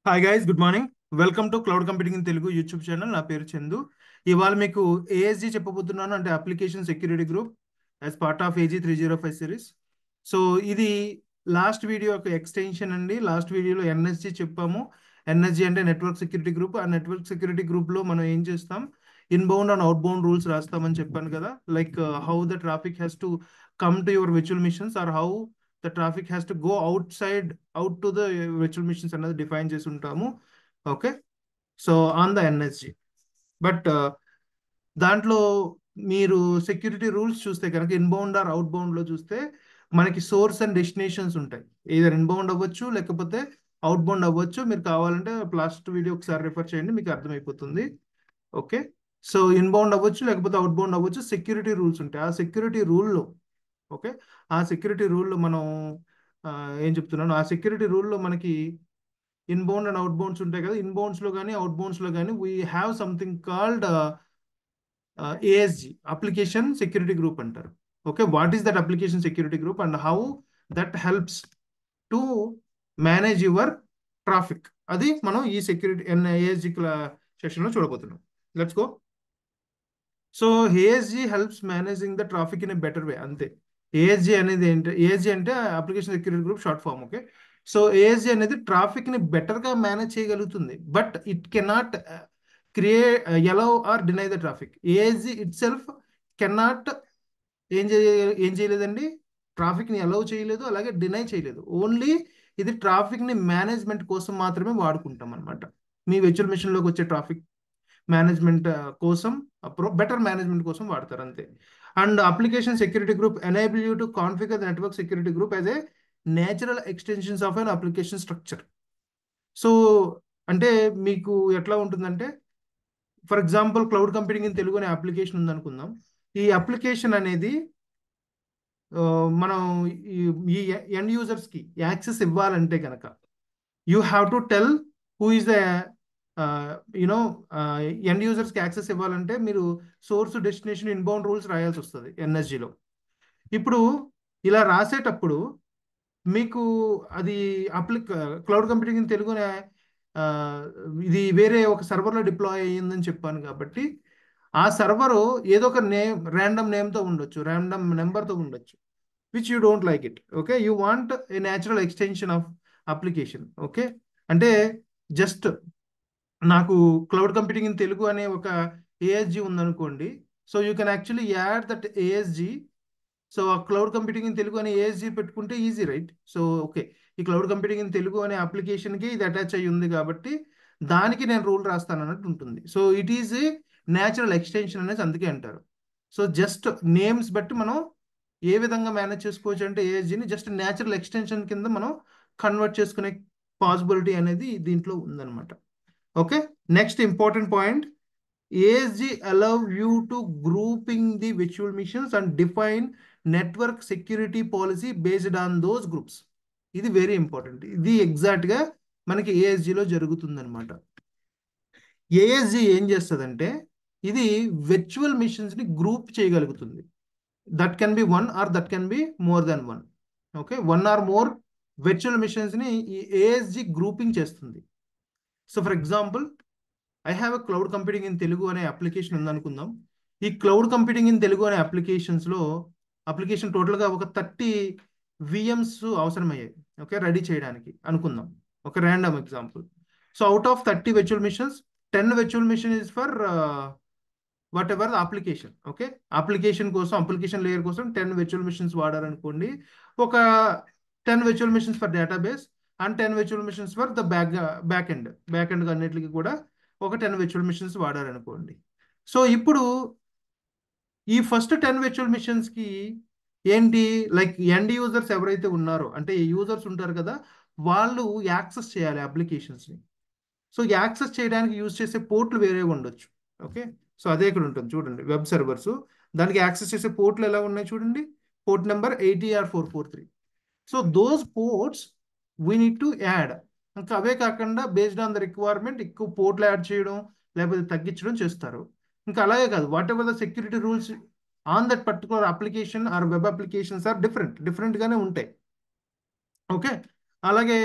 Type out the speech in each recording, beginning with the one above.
Hi guys, good morning. Welcome to cloud computing in Telugu YouTube channel. నా పేరు చందు. ఇవాళ మీకు ఏఎస్జి చెప్పబోతున్నాను, అంటే application security group as part of AZ 305 series. So ఇది లాస్ట్ వీడియో యొక్క ఎక్స్టెన్షన్ అండి. లాస్ట్ వీడియోలో ఎన్ఎస్జి చెప్పాము. ఎన్ఎస్జి అంటే నెట్వర్క్ సెక్యూరిటీ గ్రూప్. ఆ నెట్వర్క్ సెక్యూరిటీ గ్రూప్లో మనం ఏం చేస్తాం, ఇన్బౌండ్ అండ్ అవుట్బౌండ్ రూల్స్ రాస్తామని చెప్పాను కదా. Like how the traffic has to come to your virtual machines, are how the traffic has to go out to the virtual machines అనేది define చేసి ఉంటాము. Okay, so on the NSG. But దాంట్లో మీరు security rules చూస్తే కనుక inbound are out bound లో చూస్తే మనకి సోర్స్ అండ్ డెస్టినేషన్స్ ఉంటాయి. ఏదైనా ఇన్బౌండ్ అవ్వచ్చు, లేకపోతే అవుట్ బౌండ్ అవ్వచ్చు. మీరు కావాలంటే లాస్ట్ వీడియో ఒకసారి రిఫర్ చేయండి, మీకు అర్థమైపోతుంది. ఓకే, సో ఇన్బౌండ్ అవ్వచ్చు, లేకపోతే అవుట్ బౌండ్ అవ్వచ్చు. సెక్యూరిటీ రూల్స్ ఉంటాయి. ఆ సెక్యూరిటీ రూల్లో ఓకే, ఆ సెక్యూరిటీ రూల్లో మనం ఏం చెప్తున్నాను, ఆ సెక్యూరిటీ రూల్లో మనకి ఇన్బౌండ్ అండ్ అవుట్ బౌండ్స్ ఉంటాయి కదా. ఇన్బౌండ్స్ లో కానీ అవుట్ బౌండ్స్ లో కానీ we have something called ASG, application security group అంటారు. Okay, what is that application security group and how that helps to manage your traffic, అది మనం ఈ సెక్యూరిటీ ఏఎస్జి సెషన్ లో చూడబోతున్నాం. Let's go. So ASG helps managing the traffic in a better way, అంతే. ASG అనేది ఏంటి? ASG అంటే application security group short form. Okay, so ASG అనేది ట్రాఫిక్ ని బెటర్ గా మేనేజ్ చేయగలుగుతుంది, but it cannot create allow or deny the traffic. ASG itself cannot ఏం చేయలేదండి, ట్రాఫిక్ ని అలౌ చేయలేదు, అలాగే డినై చేయలేదు. ఓన్లీ ఇది ట్రాఫిక్ ని మేనేజ్మెంట్ కోసం మాత్రమే వాడుకుంటాం అనమాట. మీ విర్చువల్ మిషన్ లోకి వచ్చే ట్రాఫిక్ మేనేజ్మెంట్ కోసం, బెటర్ మేనేజ్మెంట్ కోసం వాడతారు, అంతే. And application security group enable you to configure the network security group as a natural extensions of an application structure. So అంటే మీకు ఎట్లా ఉంటుందంటే, for example cloud computing in Telugu అనే అప్లికేషన్ ఉందనుకుందాం. ఈ అప్లికేషన్ అనేది మనం ఈ ఎండ్ యూజర్స్ కి యాక్సెస్ ఇవ్వాలంటే కనుక you have to tell who is the you know end users కి యాక్సెస్ ఇవ్వాలంటే మీరు సోర్స్, డెస్టినేషన్, ఇన్బౌండ్ రూల్స్ రాయాల్సి వస్తుంది ఎన్ఎస్జిలో. ఇప్పుడు ఇలా రాసేటప్పుడు మీకు అది క్లౌడ్ కంప్యూటింగ్ ఇన్ తెలుగు అనే ఇది వేరే ఒక సర్వర్లో డిప్లాయ్ అయ్యిందని చెప్పాను కాబట్టి, ఆ సర్వర్ ఏదో ఒక ర్యాండమ్ నేమ్తో ఉండొచ్చు, ర్యాండమ్ నెంబర్తో ఉండొచ్చు, which you don't like it. Okay, you want a natural extension of application. Okay, అంటే జస్ట్ నాకు క్లౌడ్ కంప్యూటింగ్ ఇన్ తెలుగు అనే ఒక ఏఎస్జి ఉందనుకోండి. So you can actually add that ఏఎస్జి. So ఆ క్లౌడ్ కంప్యూటింగ్ ఇన్ తెలుగు అనే ఏఎస్జి పెట్టుకుంటే ఈజీ, రైట్? సో ఓకే, ఈ cloud computing in Telugu అనే అప్లికేషన్కి ఇది అటాచ్ అయ్యి ఉంది కాబట్టి దానికి నేను రూల్ రాస్తాను అన్నట్టు ఉంటుంది. So it is a natural extension అనేది అందుకే అంటారు. సో జస్ట్ నేమ్స్ బట్టి మనం ఏ విధంగా మేనేజ్ చేసుకోవచ్చు అంటే ఏఎస్జిని జస్ట్ న్యాచురల్ ఎక్స్టెన్షన్ కింద మనం కన్వర్ట్ చేసుకునే పాసిబిలిటీ అనేది దీంట్లో ఉందన్నమాట. Okay, next important point, ASG allow you to grouping the virtual missions and define network security policy based on those groups. ఇది వెరీ ఇంపార్టెంట్. ఇది ఎగ్జాక్ట్ గా మనకి ఏఎస్జిలో జరుగుతుంది అనమాట. ఏఎస్జి ఏం చేస్తుందంటే ఇది విర్చువల్ మిషన్స్ ని గ్రూప్ చేయగలుగుతుంది. That can be one or that can be more than one. Okay, one or more virtual machines ని ఈ ఏఎస్జి గ్రూపింగ్ చేస్తుంది. So for example, I have a cloud computing in Telugu అనే application ఉందనుకుందాం. ఈ cloud computing in Telugu అనే application టోటల్గా ఒక 30 VMs అవసరమయ్యాయి. Okay, ready చేయడానికి అనుకుందాం, ఒక random example. So out of 30 virtual machines, 10 virtual machine is for whatever the application. Okay, application layer కోసం 10 విర్చువల్ మిషన్స్ వాడారనుకోండి. ఒక 10 virtual machines for database and 10 virtual machines for the back end అన్నిటికి కూడా ఒక 10 virtual machines వాడారనుకోండి. So ఇప్పుడు ఈ first 10 virtual machines కి ఏంటి, లైక్ ఎండ్ యూజర్స్ ఎవరైతే ఉన్నారో, అంటే యూజర్స్ ఉంటారు కదా, వాళ్ళు యాక్సెస్ చేయాలి అప్లికేషన్స్ ని. సో యాక్సెస్ చేయడానికి యూజ్ చేసే పోర్ట్లు వేరే ఉండొచ్చు. ఓకే, సో అదే ఇక్కడ ఉంటుంది చూడండి, వెబ్ సర్వర్స్. దానికి యాక్సెస్ చేసే పోర్ట్లు ఎలా ఉన్నాయి చూడండి, port number 80R443. So those ports we need to add. ఇంకా అవే కాకుండా బేస్డ్ ఆన్ ద రిక్వైర్మెంట్ ఎక్కువ పోర్ట్లు యాడ్ చేయడం లేకపోతే తగ్గించడం చేస్తారు. ఇంకా అలాగే కాదు, whatever the security rules on that particular application or web applications or డిఫరెంట్గానే ఉంటాయి. ఓకే, అలాగే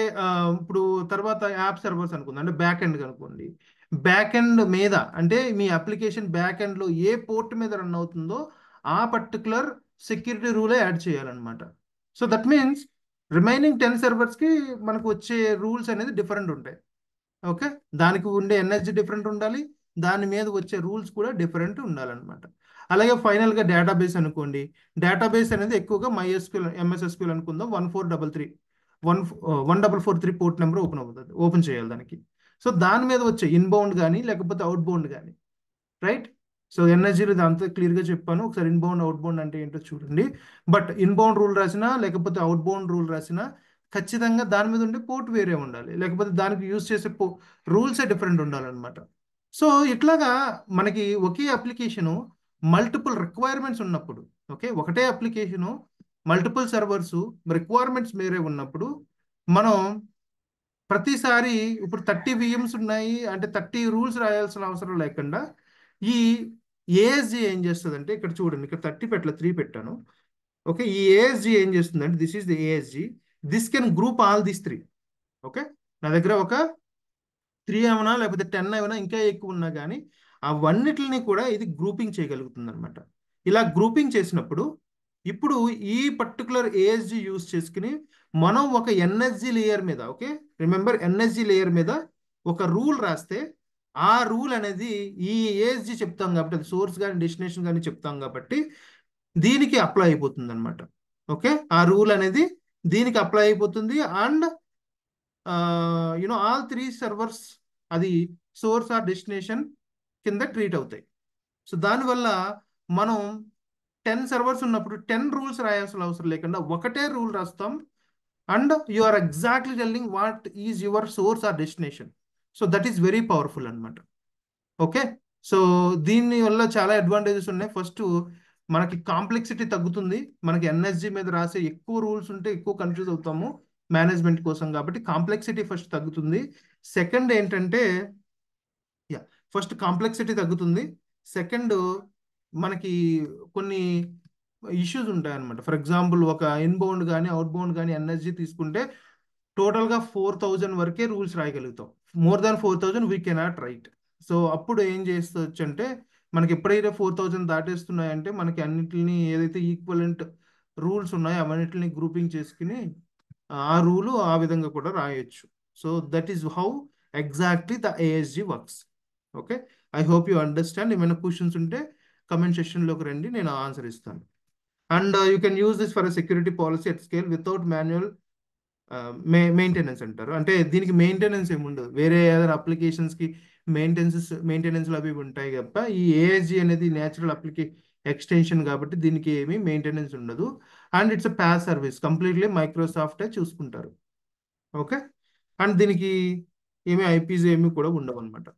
ఇప్పుడు తర్వాత యాప్ సర్వర్స్ అనుకుంది అంటే బ్యాక్ ఎండ్ అనుకోండి. బ్యాక్ ఎండ్ మీద అంటే మీ అప్లికేషన్ బ్యాక్ ఎండ్లో ఏ పోర్ట్ మీద రన్ అవుతుందో ఆ పర్టికులర్ సెక్యూరిటీ రూలే యాడ్ చేయాలన్నమాట. సో దట్ మీన్స్ రిమైనింగ్ 10 సర్వర్స్కి మనకు వచ్చే రూల్స్ అనేది డిఫరెంట్ ఉంటాయి. ఓకే, దానికి ఉండే ఎనర్జీ డిఫరెంట్ ఉండాలి, దాని మీద వచ్చే రూల్స్ కూడా డిఫరెంట్ ఉండాలన్నమాట. అలాగే ఫైనల్గా డేటాబేస్ అనుకోండి. డేటాబేస్ అనేది ఎక్కువగా MySQL MSSQL అనుకుందాం. 1433 1443 పోర్ట్ నెంబర్ ఓపెన్ చేయాలి దానికి. సో దాని మీద వచ్చే ఇన్బౌండ్ కానీ లేకపోతే అవుట్ బౌండ్ కానీ, రైట్. సో ఎన్ఎస్జీలో దాంతో క్లియర్గా చెప్పాను. ఒకసారి ఇన్బౌండ్ అవుట్ బౌండ్ అంటే ఏంటో చూడండి. బట్ ఇన్బౌండ్ రూల్ రాసినా లేకపోతే అవుట్ బౌండ్ రూల్ రాసినా ఖచ్చితంగా దాని మీద ఉండే పోర్ట్ వేరే ఉండాలి, లేకపోతే దానికి యూజ్ చేసే రూల్సే డిఫరెంట్ ఉండాలన్నమాట. సో ఇట్లాగా మనకి ఒకే అప్లికేషను మల్టిపుల్ రిక్వైర్మెంట్స్ ఉన్నప్పుడు, ఓకే, ఒకటే అప్లికేషను మల్టిపుల్ సర్వర్స్ రిక్వైర్మెంట్స్ వేరే ఉన్నప్పుడు మనం ప్రతిసారి ఇప్పుడు 30 VMs ఉన్నాయి అంటే 30 రూల్స్ రాయాల్సిన అవసరం లేకుండా ఈ ఏఎస్జి ఏం చేస్తుందంటే, ఇక్కడ చూడండి, ఇక్కడ 30 పెట్టలే 3 పెట్టాను. ఓకే, ఈ ఏఎస్జి ఏం చేస్తుందంటే this is the ఏఎస్జి, this can group all this 3. Okay, నా దగ్గర ఒక 3 ఏమైనా లేకపోతే 10 ఏమైనా ఇంకా ఎక్కువ ఉన్నా కానీ అవన్నిటిని కూడా ఇది గ్రూపింగ్ చేయగలుగుతుంది అనమాట. ఇలా గ్రూపింగ్ చేసినప్పుడు ఇప్పుడు ఈ పర్టికులర్ ఏఎస్జి యూస్ చేసుకుని మనం ఒక ఎన్ఎస్జి లేయర్ మీద, ఓకే, రిమెంబర్ ఎన్ఎస్జి లేయర్ మీద ఒక రూల్ రాస్తే ఆ రూల్ అనేది ఈ ఏఎస్జి చెప్తాం కాబట్టి, అది సోర్స్ కానీ డెస్టినేషన్ కానీ చెప్తాం కాబట్టి దీనికి అప్లై అయిపోతుంది అనమాట. ఓకే, ఆ రూల్ అనేది దీనికి అప్లై అయిపోతుంది. అండ్ ఆల్ 3 సర్వర్స్ అది సోర్స్ ఆర్ డెస్టినేషన్ కింద ట్రీట్ అవుతాయి. సో దానివల్ల మనం 10 సర్వర్స్ ఉన్నప్పుడు 10 రూల్స్ రాయాల్సిన అవసరం లేకుండా ఒకటే రూల్ రాస్తాం. And you are exactly telling what is your source or destination. So that is very powerful అనమాట. ఓకే, సో దీని వల్ల చాలా అడ్వాంటేజెస్ ఉన్నాయి. ఫస్ట్ మనకి కాంప్లెక్సిటీ తగ్గుతుంది. మనకి ఎన్ఎస్జి మీద రాసే ఎక్కువ రూల్స్ ఉంటే ఎక్కువ కన్ఫ్యూజ్ అవుతాము మేనేజ్మెంట్ కోసం, కాబట్టి కాంప్లెక్సిటీ ఫస్ట్ తగ్గుతుంది. సెకండ్ ఏంటంటే, యా, ఫస్ట్ కాంప్లెక్సిటీ తగ్గుతుంది. సెకండ్ మనకి కొన్ని ఇష్యూస్ ఉంటాయి అనమాట. ఫర్ ఎగ్జాంపుల్ ఒక ఇన్బౌండ్ కానీ అవుట్ బౌండ్ కానీ ఎన్ఎస్జి తీసుకుంటే టోటల్గా 4000 వరకే రూల్స్ రాయగలుగుతాం. More than 4000 we cannot write. So అప్పుడు ఏం చేస్తవచ్చు అంటే, మనకి ఎప్పుడైతే 4000 దాటేస్తున్నాయంటే మనకి అన్నిటిని ఏదైతే ఈక్వలెంట్ రూల్స్ ఉన్నాయో అవన్నిటిని గ్రూపింగ్ చేసుకుని ఆ రూలు ఆ విధంగా కూడా రాయొచ్చు. So that is how exactly the ఏఎస్జి works. Okay, I hope you understand. ఏమైనా క్వశ్చన్స్ ఉంటే కమెంట్ సెక్షన్లోకి రండి, నేను ఆన్సర్ ఇస్తాను. And you can use this for security policy at scale without manual maintenance అంటారు. అంటే దీనికి మెయింటెనెన్స్ ఏముండదు, వేరే ఏదైనా అప్లికేషన్స్కి మెయింటెనెన్స్లు అవి ఉంటాయి తప్ప ఈ ఏఎస్జి అనేది నేచురల్ ఎక్స్టెన్షన్ కాబట్టి దీనికి ఏమీ మెయింటెనెన్స్ ఉండదు. And it's a PaaS service, completely మైక్రోసాఫ్టే చూసుకుంటారు. ఓకే, అండ్ దీనికి ఏమీ ఐపీస్ ఏమీ కూడా ఉండవు అనమాట.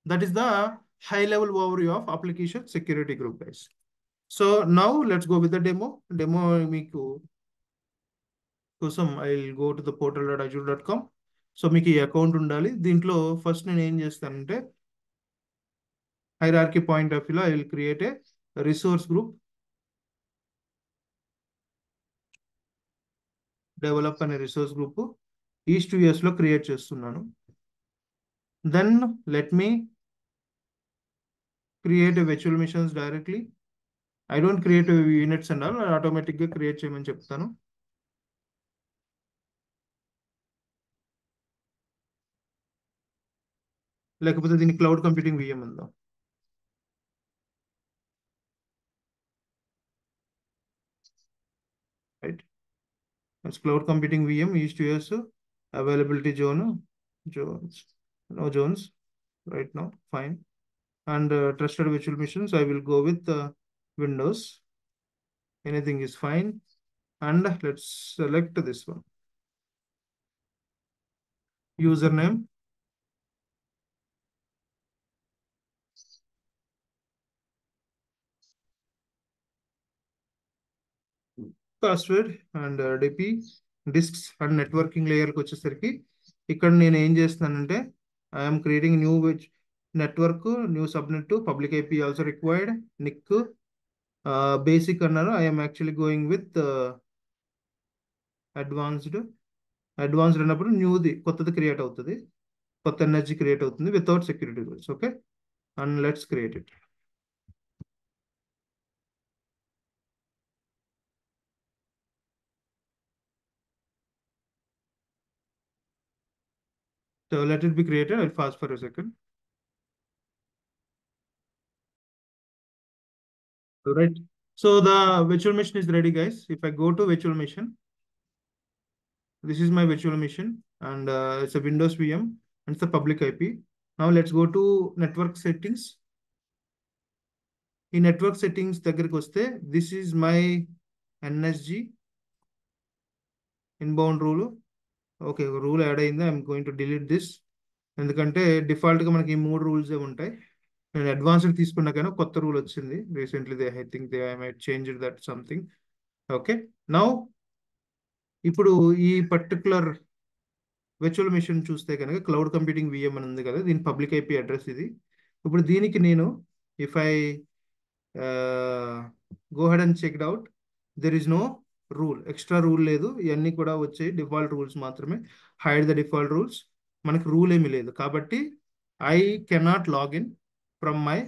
That is the high level overview of application security group guys. So now let's go with the demo మీకు కోసం I will go to the portal.azure.com. So మీకు ఈ అకౌంట్ ఉండాలి. దీంట్లో ఫస్ట్ నేను ఏం చేస్తానంటే హైరార్కీ పాయింట్ ఆఫ్ వ్యూలో I will create a resource group, develop అనే రిసోర్స్ గ్రూప్ ఈస్ట్ యూఎస్ లో క్రియేట్ చేస్తున్నాను. Then let me create a virtual machines directly. I don't create units and all, ఆటోమేటిక్గా క్రియేట్ చేయమని చెప్తాను. లేకపోతే దీన్ని క్లౌడ్ కంప్యూటింగ్ VM ఉందాం. Right, it's cloud computing VM east US availability zones, no zones right now, fine. And trusted virtual machines I will go with Windows, anything is fine. And let's select this one, username, password, and DP disks and networking layer కి వచ్చేసరికి ఇక్కడ నేను ఏం చేస్తానంటే I'm creating new network, new subnet, public IP also required, NIC basic అన్నారు. I'm actually going with advanced. Advanced అన్నప్పుడు న్యూది కొత్తది క్రియేట్ అవుతుంది, కొత్త ఎనర్జీ క్రియేట్ అవుతుంది without security rules. Okay, and let's create it. So let it be created. I'll fast for a second. All right. So the virtual machine is ready, guys. If I go to virtual machine, this is my virtual machine, and it's a Windows VM, and it's a public IP. Now let's go to network settings. In network settings దగ్గరికి వస్తే, this is my NSG inbound rule. Okay, rule add అయింది. I'm going to delete this. ఎందుకంటే డిఫాల్ట్గా మనకి ఈ 3 రూల్సే ఉంటాయి. నేను అడ్వాన్స్డ్ తీసుకున్నా కానీ కొత్త రూల్ వచ్చింది recently. I think they I might change that something. Okay, now ఇప్పుడు ఈ పర్టికులర్ వర్చువల్ మిషన్ చూస్తే కనుక క్లౌడ్ కంప్యూటింగ్ విఎం అని ఉంది కదా, దీని పబ్లిక్ ఐపీ అడ్రస్ ఇది. ఇప్పుడు దీనికి నేను if I go ahead and checked out, there is no rule, extra rule లేదు. ఇవన్నీ కూడా వచ్చాయి డిఫాల్ట్ రూల్స్ మాత్రమే. Hide the default rules. మనకి రూల్ ఏమీ లేదు కాబట్టి I cannot login from my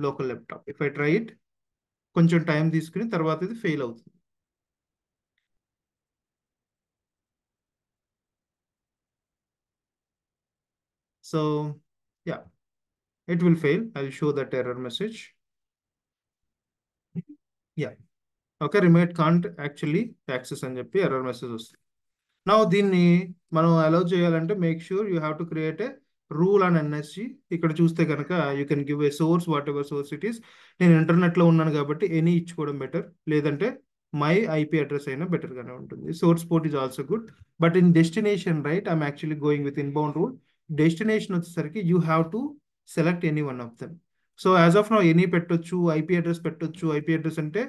local laptop. If I try it, కొంచెం టైం తీసుకుని తర్వాత ఇది ఫెయిల్ అవుతుంది. So yeah, it will fail. I'll show that error message. Yeah. Okay, remote can't actually access అని చెప్పి ఎర్రర్ మెసేజ్ వస్తుంది. నా దీన్ని మనం అలౌ చేయాలంటే make sure you have to create a rule and NSG. ఇక్కడ చూస్తే కనుక you can give a source, what ever source it is. నేను ఇంటర్నెట్లో ఉన్నాను కాబట్టి ఎనీ ఇచ్చుకోవడం బెటర్, లేదంటే మై ఐపీ అడ్రస్ అయినా బెటర్గానే ఉంటుంది. Source port is also good, but in destination right I'm actually going with inbound rule. Destination వచ్చేసరికి you have to select any one of them. So as of now any పెట్టొచ్చు, IP address పెట్టొచ్చు. IP address అంటే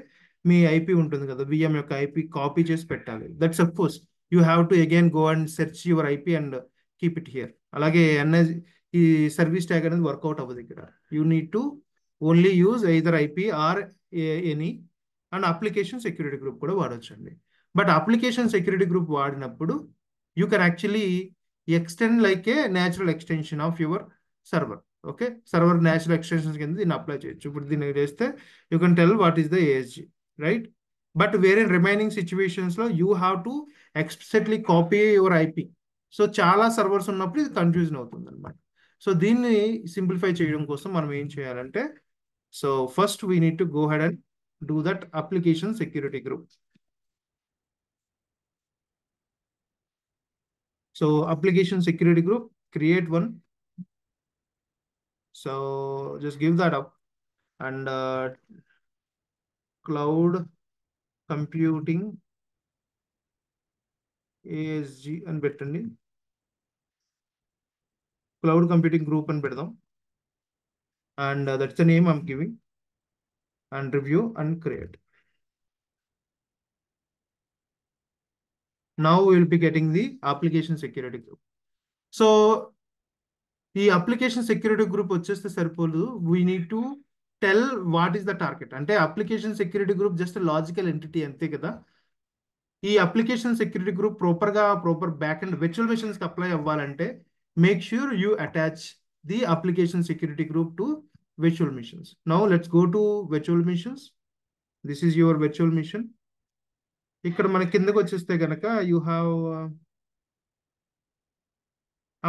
మీ IP ఉంటుంది కదా, VM యొక్క IP copy చేసి పెట్టాలి. That's suppose you have to again go and search your IP and keep it here. అలాగే ఈ సర్వీస్ ట్యాగ్ అనేది వర్కౌట్ అవ్వదు ఇక్కడ. You need to only use either IP or any. And application security group కూడా వాడొచ్చండి. But application security group వాడినప్పుడు you can actually extend like a natural extension of your server. Okay, server natural extensions కింద దీన్ని apply చేయొచ్చు. ఇప్పుడు దీన్ని చేస్తే you can tell what is the ఏఎస్జి, right? But వేరే remaining situations లో you have to explicitly copy your IP. So చాలా servers ఉన్నప్పుడు ఇది కన్ఫ్యూజన్ అవుతుంది అనమాట. సో దీన్ని సింప్లిఫై చేయడం కోసం మనం ఏం చేయాలంటే, so first we need to go ahead and do that application security group. So application security group, create one. So just give that up and cloud computing ASG అని పెట్టండి. క్లౌడ్ కంప్యూటింగ్ గ్రూప్ అని పెడదాం. And that's the name I'm giving. And review and create. Now we will be getting the application security group. So ఈ application security group వచ్చేస్తే సరిపోదు, we need to tell what is the target. అంటే application security group just logical entity అంతే కదా. ఈ application security group proper back and virtual machines కి apply అవ్వాలంటే make sure you attach the application security group to virtual machines. Now let's go to virtual machines. This is your virtual machine. ఇక్కడ మన కిందకు వచ్చేస్తే కనుక you have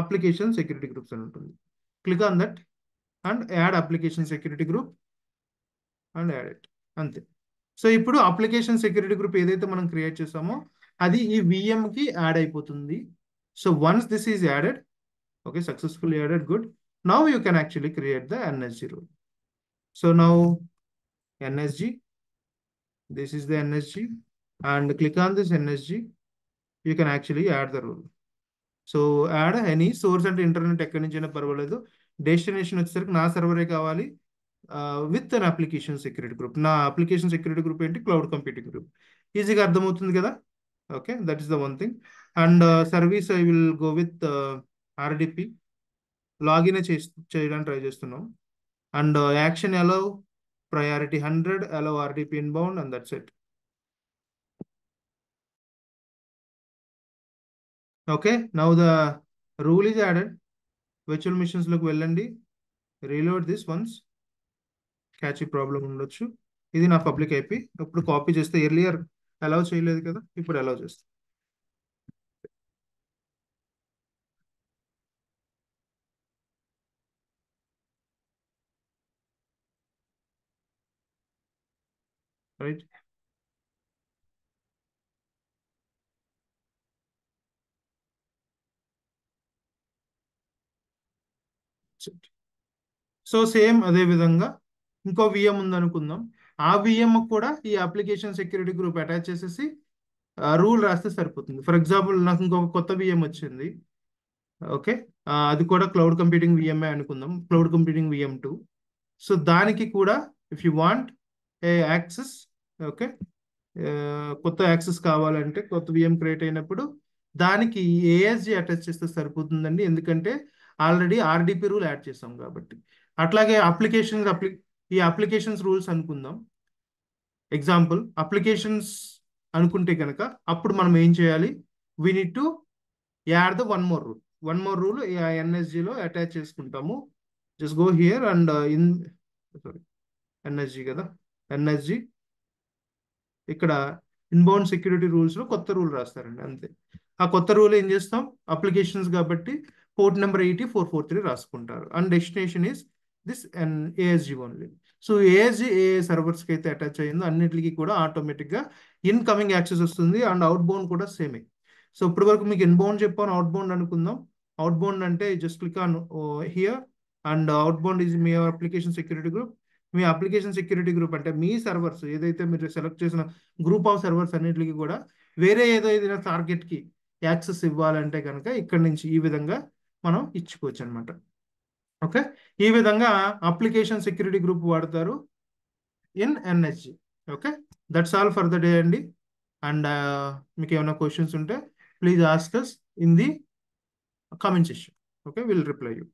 application security groups అని ఉంటుంది. Click on that and add application security group and add it. అంతే. So ఇప్పుడు application security group ఏదైతే మనం క్రియేట్ చేసామో అది ఈ VM కి యాడ్ అయిపోతుంది. So once this is added, okay, successfully added, good. Now you can actually create the NSG rule. So now NSG, this is the NSG, and click on this NSG. You can actually add the rule. So add any source and internet ఎక్కడి నుంచైనా పర్వాలేదు. Destination వచ్చేసరికి నా సర్వరే కావాలి with an application security group. నా application security group ఏంటి? Cloud computing group. ఈజీగా అర్థమవుతుంది కదా. Okay, that is the one thing. And service I will go with RDP. Login చేయడానికి ట్రై చేస్తున్నాం. And action allow, priority 100, allow RDP inbound, and that's it. Okay, now the rule is added. Virtual మిషన్స్లోకి వెళ్ళండి, reload this once. Cache problem ఉండొచ్చు. ఇది నా public IP. ఇప్పుడు copy చేస్తే earlier allow చేయలేదు కదా, ఇప్పుడు అలౌ చేస్తాను. రైట్. సో సేమ్ అదే విధంగా ఇంకో విఎం ఉందనుకుందాం. ఆ విఎం కూడా ఈ అప్లికేషన్ సెక్యూరిటీ గ్రూప్ అటాచ్ చేసేసి రూల్ రాస్తే సరిపోతుంది. ఫర్ ఎగ్జాంపుల్ నాకు ఇంకొక కొత్త విఎం వచ్చింది. ఓకే, అది కూడా క్లౌడ్ కంప్యూటింగ్ విఎంఏ అనుకుందాం, క్లౌడ్ కంప్యూటింగ్ విఎం2. సో దానికి కూడా if you want a access, okay, కొత్త యాక్సెస్ కావాలంటే కొత్త విఎం క్రియేట్ అయినప్పుడు దానికి ఏఎస్జి అటాచ్ చేస్తే సరిపోతుందండి, ఎందుకంటే ఆల్రెడీ ఆర్డిపి రూల్ యాడ్ చేసాం కాబట్టి. అట్లాగే ఈ అప్లికేషన్స్ రూల్స్ అనుకుందాం. ఎగ్జాంపుల్ అప్లికేషన్స్ అనుకుంటే కనుక అప్పుడు మనం ఏం చేయాలి? We need to add the one more rule ఎన్ఎస్జిలో అటాచ్ చేసుకుంటాము. Just go here and sorry, NSG కదా, ఎన్ఎస్జి ఇక్కడ ఇన్బౌండ్ సెక్యూరిటీ రూల్స్ లో కొత్త రూల్ రాస్తారండి, అంతే. ఆ కొత్త రూల్ ఏం చేస్తాం? అప్లికేషన్స్ కాబట్టి పోర్ట్ నెంబర్ 8443 రాసుకుంటారు, and destination is this and ASG only. So ASG ఏ సర్వర్స్కి అయితే అటాచ్ అయ్యిందో అన్నిటికీ కూడా ఆటోమేటిక్గా ఇన్కమింగ్ యాక్సెస్ వస్తుంది, అండ్ అవుట్ బౌండ్ కూడా సేమే. సో ఇప్పటి వరకు మీకు ఇన్బౌండ్ చెప్పాను, అవుట్ బౌండ్ అనుకుందాం. అవుట్ బౌండ్ అంటే just click on here, and out bound is మీ అప్లికేషన్ సెక్యూరిటీ గ్రూప్. మీ అప్లికేషన్ సెక్యూరిటీ గ్రూప్ అంటే మీ సర్వర్స్ ఏదైతే మీరు సెలెక్ట్ చేసిన గ్రూప్ ఆఫ్ సర్వర్స్ అన్నిటికీ కూడా వేరే ఏదైనా టార్గెట్కి యాక్సెస్ ఇవ్వాలంటే కనుక ఇక్కడ నుంచి ఈ విధంగా మనం ఇచ్చుకోవచ్చు అనమాట. ఓకే, ఈ విధంగా అప్లికేషన్ సెక్యూరిటీ గ్రూప్ వాడతారు in NSG. Okay, that's all for the day అండి. అండ్ మీకు ఏమైనా క్వశ్చన్స్ ఉంటే please ask us in the comment section. Okay, will reply you.